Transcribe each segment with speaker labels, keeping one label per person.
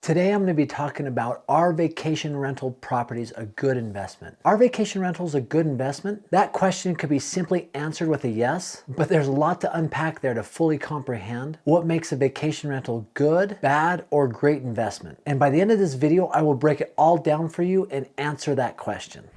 Speaker 1: Today I'm going to be talking about, are vacation rental properties a good investment? Are vacation rentals a good investment? That question could be simply answered with a yes, but there's a lot to unpack there to fully comprehend what makes a vacation rental good, bad, or great investment. And by the end of this video, I will break it all down for you and answer that question.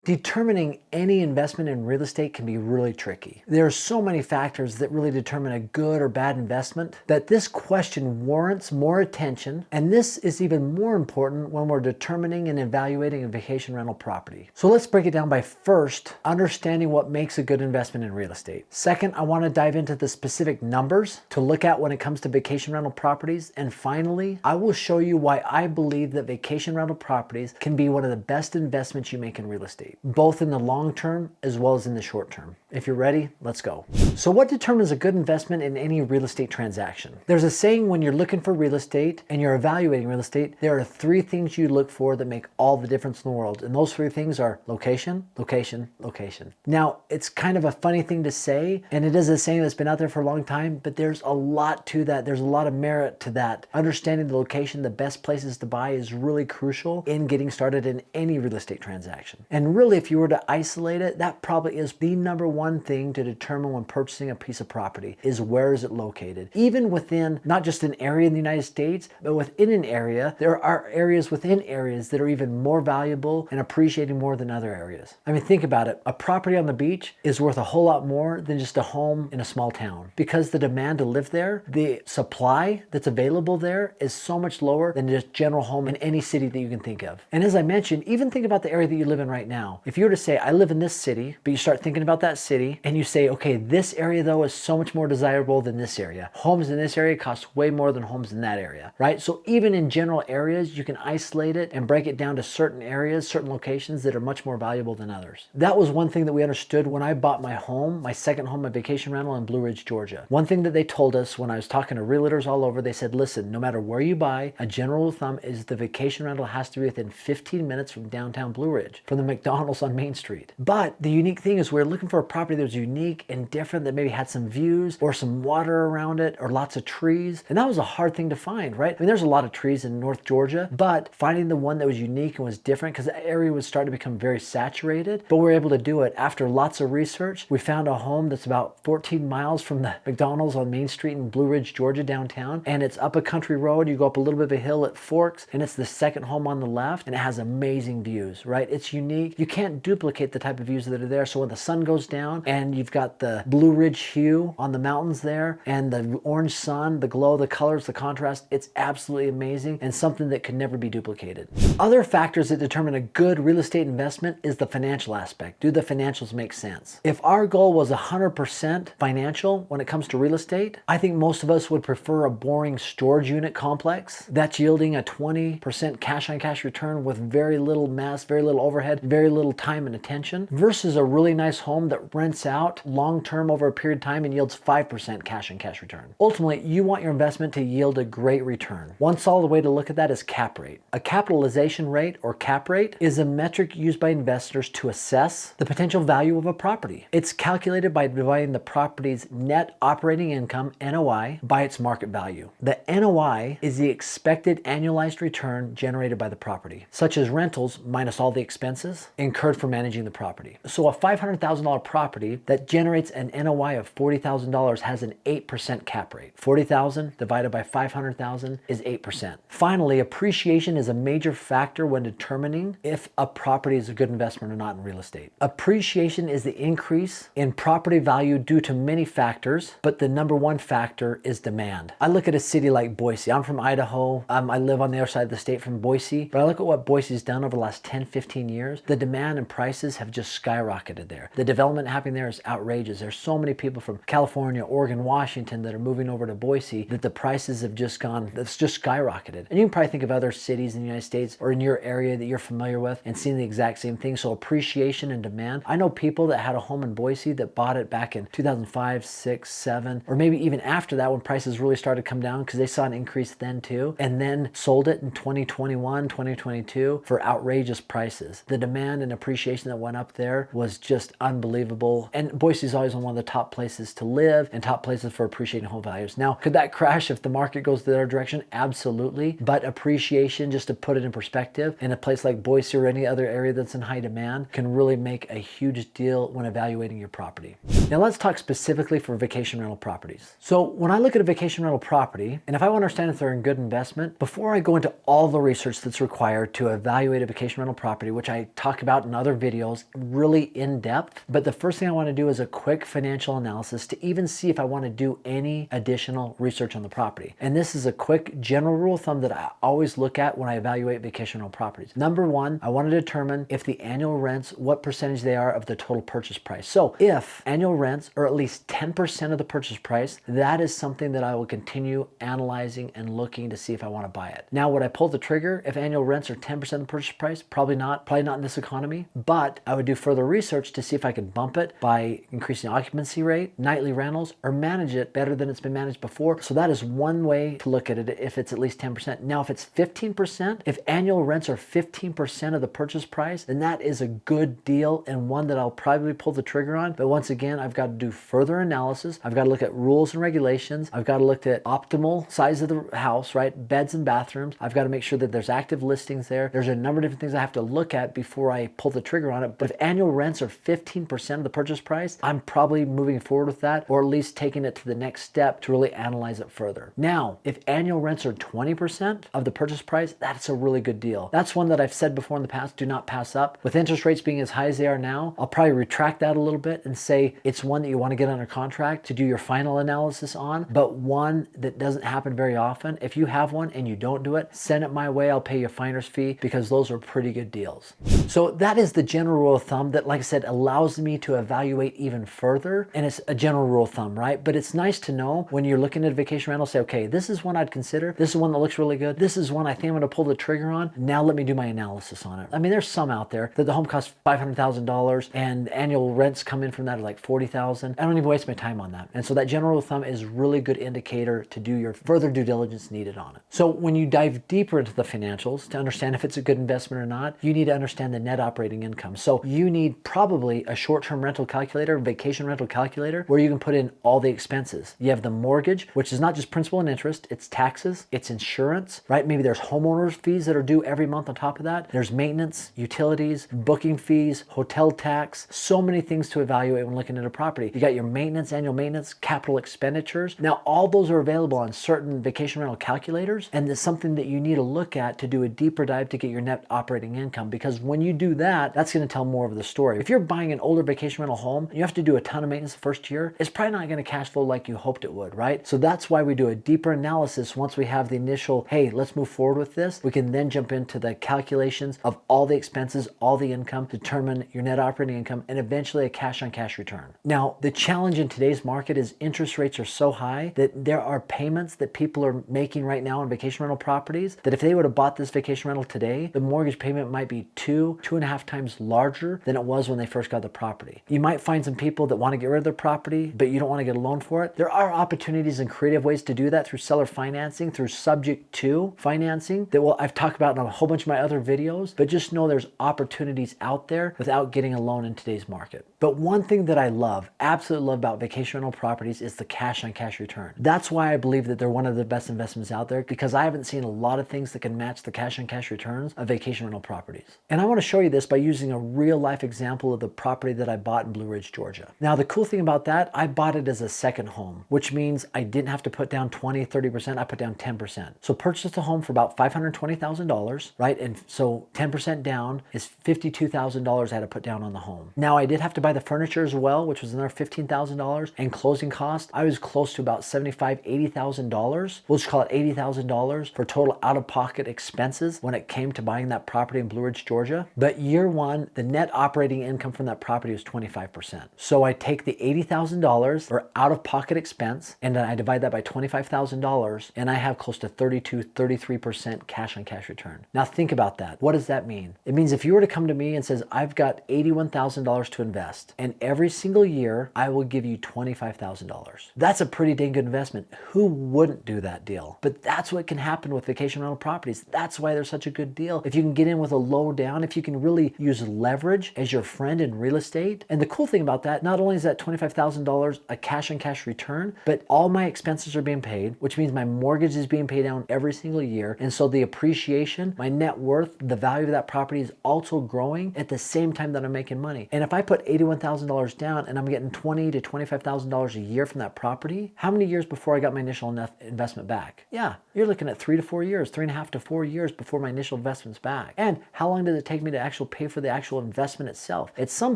Speaker 1: Determining any investment in real estate can be really tricky. There are so many factors that really determine a good or bad investment that this question warrants more attention, and this is even more important when we're determining and evaluating a vacation rental property. So let's break it down by first understanding what makes a good investment in real estate. Second, I want to dive into the specific numbers to look at when it comes to vacation rental properties. And finally, I will show you why I believe that vacation rental properties can be one of the best investments you make in real estate, both in the long term as well as in the short term. If you're ready, let's go. So what determines a good investment in any real estate transaction? There's a saying when you're looking for real estate and you're evaluating real estate, there are three things you look for that make all the difference in the world. And those three things are location, location, location. Now, it's kind of a funny thing to say, and it is a saying that's been out there for a long time, but there's a lot to that. There's a lot of merit to that. Understanding the location, the best places to buy is really crucial in getting started in any real estate transaction. And really, if you were to isolate it, that probably is the number one thing to determine when purchasing a piece of property is where is it located. Even within not just an area in the United States, but within an area, there are areas within areas that are even more valuable and appreciating more than other areas. I mean, think about it. A property on the beach is worth a whole lot more than just a home in a small town, because the demand to live there, the supply that's available there is so much lower than just general home in any city that you can think of. And as I mentioned, even think about the area that you live in right now. If you were to say, I live in this city, but you start thinking about that city and you say, okay, this area though is so much more desirable than this area. Homes in this area cost way more than homes in that area, right? So even in general areas, you can isolate it and break it down to certain areas, certain locations that are much more valuable than others. That was one thing that we understood when I bought my home, my second home, my vacation rental in Blue Ridge, Georgia. One thing that they told us when I was talking to realtors all over, they said, listen, no matter where you buy, a general rule of thumb is the vacation rental has to be within 15 minutes from downtown Blue Ridge, from the McDonald's on Main Street. But the unique thing is we're looking for a property that was unique and different, that maybe had some views or some water around it or lots of trees. And that was a hard thing to find, right? I mean, there's a lot of trees in North Georgia, but finding the one that was unique and was different, because the area was starting to become very saturated, but we were able to do it. After lots of research, we found a home that's about 14 miles from the McDonald's on Main Street in Blue Ridge, Georgia, downtown. And it's up a country road. You go up a little bit of a hill, it forks, and it's the second home on the left, and it has amazing views, right? It's unique. You can't duplicate the type of views that are there. So when the sun goes down and you've got the Blue Ridge hue on the mountains there and the orange sun, the glow, the colors, the contrast, it's absolutely amazing and something that could never be duplicated. Other factors that determine a good real estate investment is the financial aspect. Do the financials make sense? If our goal was 100% financial when it comes to real estate, I think most of us would prefer a boring storage unit complex that's yielding a 20% cash on cash return with very little mess, very little overhead, very little time and attention, versus a really nice home that rents out long-term over a period of time and yields 5% cash on cash return. Ultimately, you want your investment to yield a great return. One solid way to look at that is cap rate. A capitalization rate, or cap rate, is a metric used by investors to assess the potential value of a property. It's calculated by dividing the property's net operating income, NOI, by its market value. The NOI is the expected annualized return generated by the property, such as rentals minus all the expenses incurred for managing the property. So a $500,000 property that generates an NOI of $40,000 has an 8% cap rate. $40,000 divided by $500,000 is 8%. Finally, appreciation is a major factor when determining if a property is a good investment or not in real estate. Appreciation is the increase in property value due to many factors, but the number one factor is demand. I look at a city like Boise. I'm from Idaho. I live on the other side of the state from Boise, but I look at what Boise's done over the last 10, 15 years. The demand and prices have just skyrocketed there. The development happening there is outrageous. There's so many people from California, Oregon, Washington that are moving over to Boise that the prices have just gone, it's just skyrocketed. And you can probably think of other cities in the United States or in your area that you're familiar with and seeing the exact same thing. So appreciation and demand. I know people that had a home in Boise that bought it back in 2005, 6, 7, or maybe even after that when prices really started to come down because they saw an increase then too, and then sold it in 2021, 2022 for outrageous prices. The demand and appreciation that went up there was just unbelievable. And Boise is always one of the top places to live and top places for appreciating home values. Now, could that crash if the market goes the other direction? Absolutely. But appreciation, just to put it in perspective, in a place like Boise or any other area that's in high demand, can really make a huge deal when evaluating your property. Now let's talk specifically for vacation rental properties. So when I look at a vacation rental property, and if I want to understand if they're a good investment, before I go into all the research that's required to evaluate a vacation rental property, which I talk about in other videos really in depth, but the first thing I want to do is a quick financial analysis to even see if I want to do any additional research on the property. And this is a quick general rule of thumb that I always look at when I evaluate vacation rental properties. Number one, I want to determine if the annual rents, what percentage they are of the total purchase price. So if annual rents are at least 10% of the purchase price, that is something that I will continue analyzing and looking to see if I want to buy it. Now, would I pull the trigger if annual rents are 10% of the purchase price? Probably not in this economy, but I would do further research to see if I could bump it by increasing occupancy rate, nightly rentals, or manage it better than it's been managed before. So that is one way to look at it if it's at least 10%. Now, if it's 15%, if annual rents are 15% of the purchase price, then that is a good deal and one that I'll probably pull the trigger on. But once again, I've got to do further analysis. I've got to look at rules and regulations. I've got to look at optimal size of the house, right? Beds and bathrooms. I've got to make sure that there's active listings there. There's a number of different things I have to look at before I pull the trigger on it. But if annual rents are 15% of the purchase price, I'm probably moving forward with that, or at least taking it to the next step to really analyze it further. Now, if annual rents are 20% of the purchase price, that's a really good deal. That's one that I've said before in the past, do not pass up. With interest rates being as high as they are now, I'll probably retract that a little bit and say it's one that you want to get under contract to do your final analysis on, but one that doesn't happen very often. If you have one and you don't do it, send it my way. I'll pay you a finder's fee because those are pretty good deals. So that is the general rule of thumb that, like I said, allows me to evaluate even further. And it's a general rule of thumb, right? But it's nice to know when you're looking at a vacation rental, say, okay, this is one I'd consider. This is one that looks really good. This is one I think I'm going to pull the trigger on. Now let me do my analysis on it. I mean, there's some out there that the home costs $500,000 and annual rents come in from that are like $40,000. I don't even waste my time on that. And so that general rule of thumb is a really good indicator to do your further due diligence needed on it. So when you dive deeper into the financials to understand if it's a good investment or not, you need to understand the net operating income. So you need probably a short-term rental calculator, vacation rental calculator, where you can put in all the expenses. You have the mortgage, which is not just principal and interest, it's taxes, it's insurance, right? Maybe there's homeowners fees that are due every month on top of that. There's maintenance, utilities, booking fees, hotel tax, so many things to evaluate when looking at a property. You got your maintenance, annual maintenance, capital expenditures. Now, all those are available on certain vacation rental calculators, and it's something that you need to look at to do a deeper dive to get your net operating income, because when you do that, that's going to tell more of the story. If you're buying an older vacation rental home, you have to do a ton of maintenance the first year, it's probably not going to cash flow like you hoped it would, right? So that's why we do a deeper analysis once we have the initial, hey, let's move forward with this. We can then jump into the calculations of all the expenses, all the income, determine your net operating income, and eventually a cash on cash return. Now, the challenge in today's market is interest rates are so high that there are payments that people are making right now on vacation rental properties that if they would have bought this vacation rental today, the mortgage payment might be 2.5 times larger than it was when they first got the property. You might find some people that want to get rid of their property, but you don't want to get a loan for it. There are opportunities and creative ways to do that through seller financing, through subject to financing that I've talked about in a whole bunch of my other videos, but just know there's opportunities out there without getting a loan in today's market. But one thing that I love, absolutely love about vacation rental properties is the cash on cash return. That's why I believe that they're one of the best investments out there, because I haven't seen a lot of things that can match the cash on cash returns of vacation rental properties. And I want to show you this by using a real life example of the property that I bought in Blue Ridge, Georgia. Now, the cool thing about that, I bought it as a second home, which means I didn't have to put down 20, 30%, I put down 10%. So purchased a home for about $520,000, right? And so 10% down is $52,000 I had to put down on the home. Now, I did have to buy the furniture as well, which was another $15,000, and closing costs. I was close to about $75,000, $80,000. We'll just call it $80,000 for total out-of-pocket expenses when it came to buying that property in Blue Ridge, Georgia. But year one, the net operating income from that property was 25%. So I take the $80,000 for out-of-pocket expense, and then I divide that by $25,000, and I have close to 32, 33% cash on cash return. Now think about that. What does that mean? It means if you were to come to me and says, I've got $81,000 to invest, and every single year I will give you $25,000. That's a pretty dang good investment. Who wouldn't do that deal? But that's what can happen with vacation rental properties. That's why they're such a good deal. If you can get in with a low down, if you can really really use leverage as your friend in real estate. And the cool thing about that, not only is that $25,000 a cash-on-cash return, but all my expenses are being paid, which means my mortgage is being paid down every single year. And so the appreciation, my net worth, the value of that property is also growing at the same time that I'm making money. And if I put $81,000 down and I'm getting $20,000 to $25,000 a year from that property, how many years before I got my initial investment back? Yeah, you're looking at 3 to 4 years, 3.5 to 4 years before my initial investment's back. And how long did it take me to actually pay for the actual investment itself? At some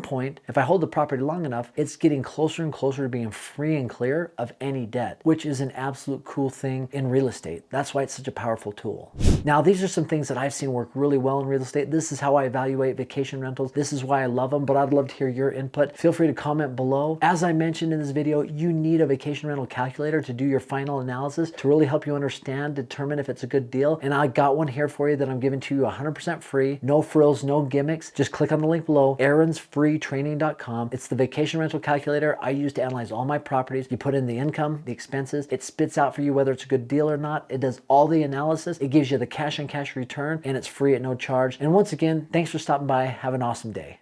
Speaker 1: point, if I hold the property long enough, it's getting closer and closer to being free and clear of any debt, which is an absolute cool thing in real estate. That's why it's such a powerful tool. Now, these are some things that I've seen work really well in real estate. This is how I evaluate vacation rentals. This is why I love them, but I'd love to hear your input. Feel free to comment below. As I mentioned in this video, you need a vacation rental calculator to do your final analysis to really help you understand, determine if it's a good deal. And I got one here for you that I'm giving to you 100% free. No frills, no gimmicks. Just click on the link below, aaronsfreetraining.com. It's the vacation rental calculator I use to analyze all my properties. You put in the income, the expenses. It spits out for you whether it's a good deal or not. It does all the analysis. It gives you the cash-on-cash return, and it's free at no charge. And once again, thanks for stopping by. Have an awesome day.